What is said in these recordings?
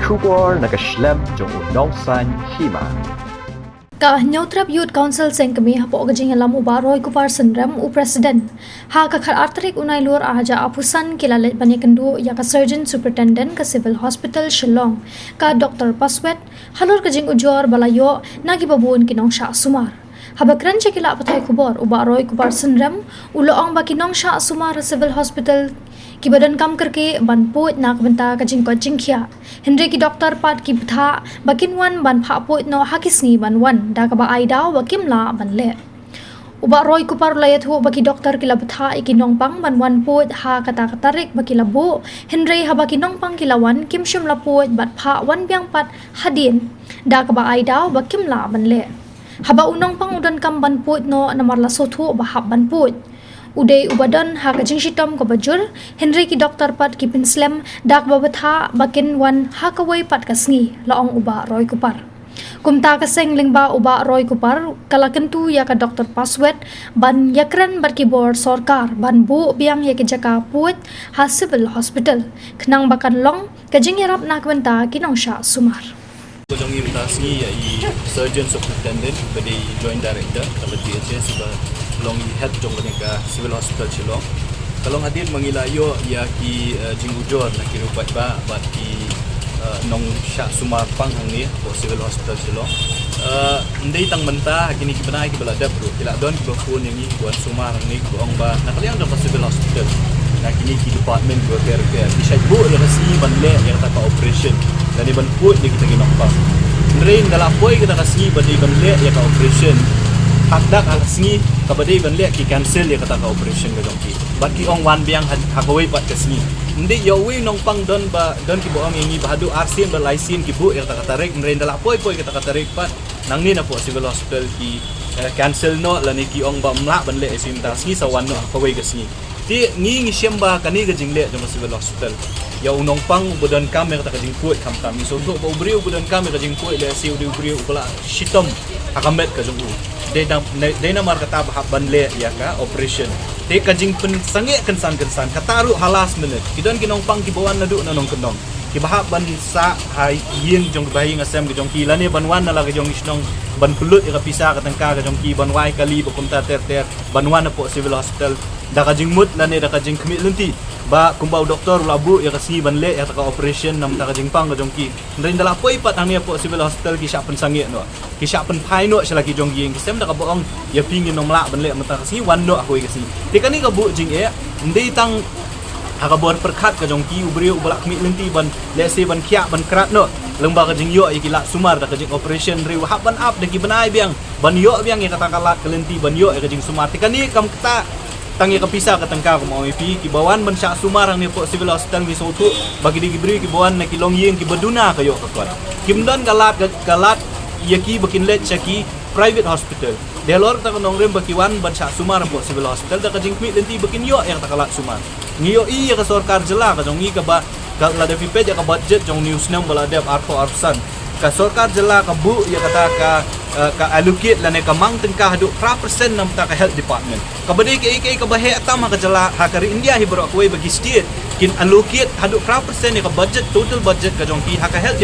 Shubor nakaslem jong unong san hima. Ka Neutrap Youth Council seng kami hapo gajing alam ubaroy kupar senram u president ha ka khar artrik unai lur aja apusan kilalet banyakendu ya ka surgeon superintendent ka civil hospital Shillong ka Dr. Paswet halur gajing ujor balayo nagi babun kinong sha sumar habakran chekila pathai kubor ubaroy kupar senram uloong bakinong sha sumar civil hospital ki badan kam करके बनपोत nak benta kajing ko jingkhia Henry ki doktor pat ki btha bakinwan ban pha poit no hakisngi banwan da ka ba aidao bakimla banle uba roy kupar layat ho baki doktor ki labtha ikinong pang banwan poit ha kata katarik baki labu Henry ha baki nong pang kilawan kimshim la poit bat pha wan biang pat hadin da ka ba aidao bakimla banle haba unong pang udan kam ban poit no namar la sothu bahab ban poit Uday ubadan ha kajing shitom ko bajur Henry ki doktor pat ki pinslam dak babatha bakin wan ha kawai pat kasngi laong uba roy kupar kumta kaseng lingba uba roy kupar kalakentu ya ka doktor Paswet ban yakran bar ki bor sarkar ban bu biang ya ki jaka puit ha civil hospital khnang bakan long kajing yarap nak benta kinong sha sumar Kujong imitasi ya surgeon superintendent badi joint director kalau DHS ba long head jong ka civil hospital Shillong kalau hadir mengilayo ya ki jingujor na kirupat ba bat ki nong sha sumar pang hang ni ko civil hospital Shillong ndai tang menta kini ki banai ki balada bro kila don ki bafun yang ni buat sumar ni ko ong ba na kaliang dong civil hospital na kini ki department go care ki syai bu ya si ban le ya ta ka operation dan ban put ni kita ginok pa ndai dalam poi kita kasi ban ban le ya ka operation hakdak alasngi kabadai ban le ki cancel ya kata ka operation ga dongki baki ong wan biang hakawai pat kasni ndi yawi nong pang don ki boong yangi bahadu arsin ba laisin ki bu ya kata tarik ndai dala poi kata tarik pat nang ni na po civil hospital ki cancel no la ni ki ong ba mla ban le sim ta sni sawan no hakawai kasni ti ngi siamba kani ga jingle jong civil hospital ya unong pang budan kam ya kata jing kuat kam kami so untuk beriu budan kam ya jing kuat le siu beriu pula shitom akamet ka jong Dena mar kata bahab banle ya ka operation te kajing pen sange kensan kataru halas menit kidon kinong pang kibawan nadu nanong kenong ki bahab ban sa hai yin jong bayi ngasem ki jong ki lane banwan na lagi jong isnong ban pulut ya pisa ka tangka ka jong ki banwai kali bakumta ter banwan na po civil hospital da kajing mut lane da kajing kemit lenti ba kumbau doktor labu ya kasi banle ya taka operation nam taka jingpang ka jongki ndrin dala poi pat ang po civil hospital ki sya pen sange no ki sya pen pai no sya lagi jong ging kisem da ka boong ya pingin nom la banle mata kasi wan no aku kasi tikani ka bu jing e ndei tang haka bor perkhat ka jongki ubri ubala kmi lenti ban lese ban kya ban krat no lengba ka jing yo ki la sumar da ka jing operation ri hab ban up de ki banai biang ban yo biang ya kata kalat kelenti ban yo ka jing sumar tikani kam kata tangi kapisa ka tangka ko mo ipi ki bawan ban sya sumarang ni po civil hospital ni sotu bagi digibri ki bawan na kilong yin ki baduna kayo kakwan kimdan galat yaki bakin let chaki private hospital delor ta kanong rem bakiwan ban sya sumar po civil hospital da ka jingkmi lenti bakin yo yang ta kalat sumar ngiyo i ka sarkar jela ka jong ka ba ka la de pipe ka budget jong news nam bala de arpo arsan ka sarkar jela ka bu ya kata ka allocate la ne ka mang tengka hadu 1% nam ta ka health department ka bade ke ka bahe atam ka jela ha kari india hi bro ko bagi state kin allocate hadu 1% ne ka budget total budget ka jong ki ha ka health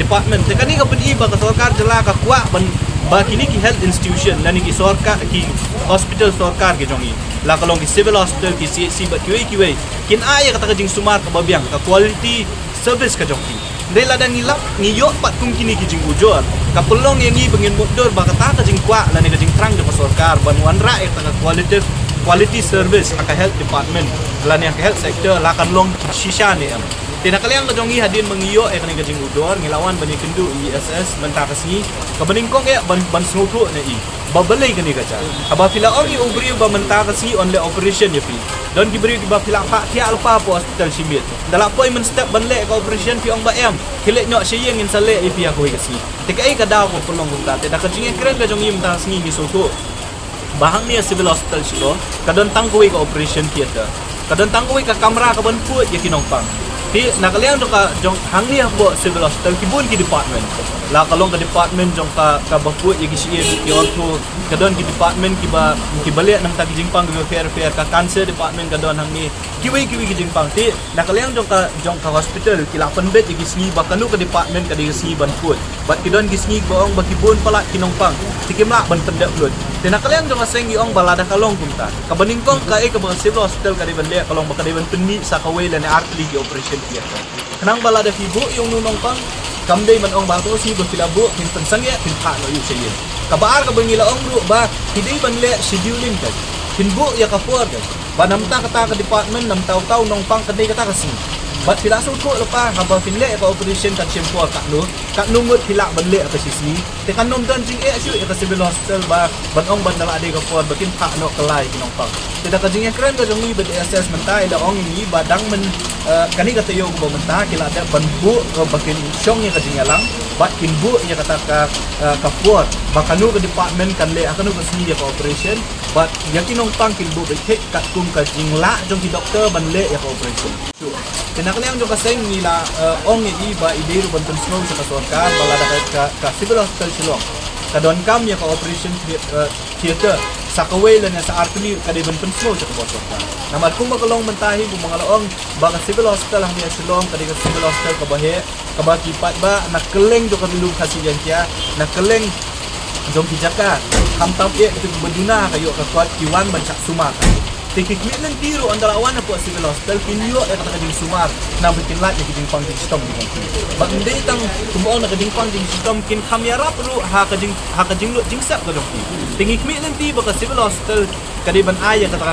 department te kani ka badi ba ka sarkar jela ka kwa ban ba kini ki health institution la ni ki sarkar ki hospital sarkar ke jong la kalong ki civil hospital ki CHC ba kiwe kin aya kata ka jing sumar ka babiang ka quality service ka jong ki Dela dan nilap ngiyok pat kung kini kijing ujor kapulong yang ngi bengin mudor ba kata ka jing kwa la ni ka jing trang de sarkar ban wanra e ta quality service aka health department la ni aka health sector la kan long shisha ni am tina kaliang ka jong hadin mengiyo e kan ka jing udor ngilawan bani kendu ISS banta kasni ka baning kong e ban snutu na i babalay kani ka cha aba pila ori ubri ba menta kasni only operation ya pi don diberi di bapila pak kia alpa po hospital simit dalam poi men step banle ka operation pi ong ba em kile nyok seyeng in sale ipi aku kasi tikai ka daw ko pulong ko tate da ka jinge kren ka jong im ta sngi ni soto bahang ni civil hospital silo kadon tangkoi ka operation theater kadon tangkoi ka kamera ka ban put ya kinong pang ti nakaliang do ka jong hang ni bo civil hospital kibun ki department la kalong ka department jong ka bapu ya ki siye ki ortho kadon ki department ki bale nang tagi jingpang go fair ka cancer department kadon hang ni kiwi kijing pang ti nakaliang jong ka hospital kila penbet gisngi bakanu ke department ka gisngi ban put bat kidon gisngi boong bakibun pala kinong pang tikimla ban pendek lut te nakaliang jong aseng giong balada kalong kumta kabaning kong ka e ka bang civil hospital ka di ban le kalong baka di ban penni sa kawai lan artli ki operation theater kanang balada fibu yung nunong pang kamday man ong bato si bakilabu hin pensangya hin pa no yu sayin kabaar ka bangila ong ru ba hidai ban le scheduling ka hinbu ya ka puar ka banamta kata ke department nam tahu nong pang kedai kata kasi bat pila suku lepa haba finle ka operation kan simple kat numut pila banle ka sisi te kan nom dan jing asu ka civil hospital ba banong bandal ade ka puar batin pa no kelai kinong pang tidak ka jing keren ka jong ni bed assessment ta ida ong ni badang men kani kata yo ko menta kila ada banbu bakin syong ya ka jing lang bat kinbu ya kata ka puar bakanu ke department kan le akanu ka sini ya ka operation bat yakin nong pang kinbu be kat kum ka jingla jong ki doktor ban le ya ka operation kenakaliang jong kaseng nila ong ni ba ideru banten snow sa kasorkan balada ka civil hospital silong kadon kam ya ka operation theater sa kaway lan sa artli ka de banten snow sa kasorkan namat kung makalong mentahi bu mga laong ba ka civil hospital ang ya silong ka de ka civil hospital ka bahe ka ba kipat ba nakeleng jo ka bilung kasiyan kya nakeleng jom kijaka hamtam ye itu beduna kayo ka kuat kiwan bancak sumar tikikmit lang tiro ang dalawan na po civil hospital kinyo ay nakading sumar na bikin lat nakading pang system bag hindi itang kumuon nakading pang system kin kamera pero hakading lo jingsap ka dong tingikmit lang ti baka civil hospital kadiban aya kataka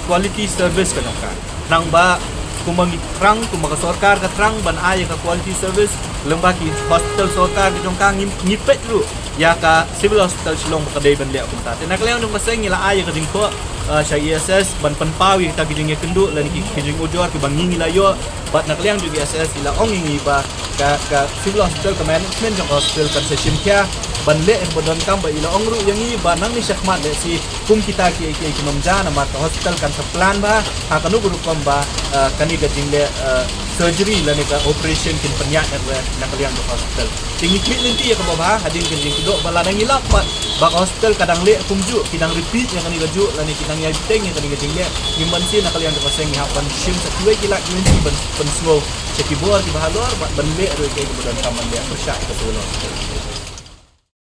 quality service ka dong ka nang ba kumangitrang kumakasorkar ka trang ban aya ka quality service lembaki hospital sorkar di jong kang ngipet lu ya ka civil hospital silong baka day ban le apunta tinakalayan dong kaseng ila aya ka ding ko sa ISS ban panpawi ta giding kendu lan kijing ujor ki bangingi layo bat nakliang juga ISS ila ongingi ba ka civil hospital ka management jong hospital kan session kya ban le en bodon kam ba ila ongru yang i ba nang ni syakmat le si kum kita ki kinomja na mat hospital kan sa plan ba ha kanu guru kom ba kani gading le surgery lan ka operation kin penyak nakliang do hospital tinggi kit nanti ya ka ba hadin kijing do bala nang ilak ba hospital kadang le kumju kidang repeat yang kani gaju lan kinang yang teng yang kani gajing le ngimban si nakaliang do kaseng hapan sim sa tuwe kilak yun ban snow sa kibor ki bahalor ban le ro kay bodon kam le bersyak ka tulo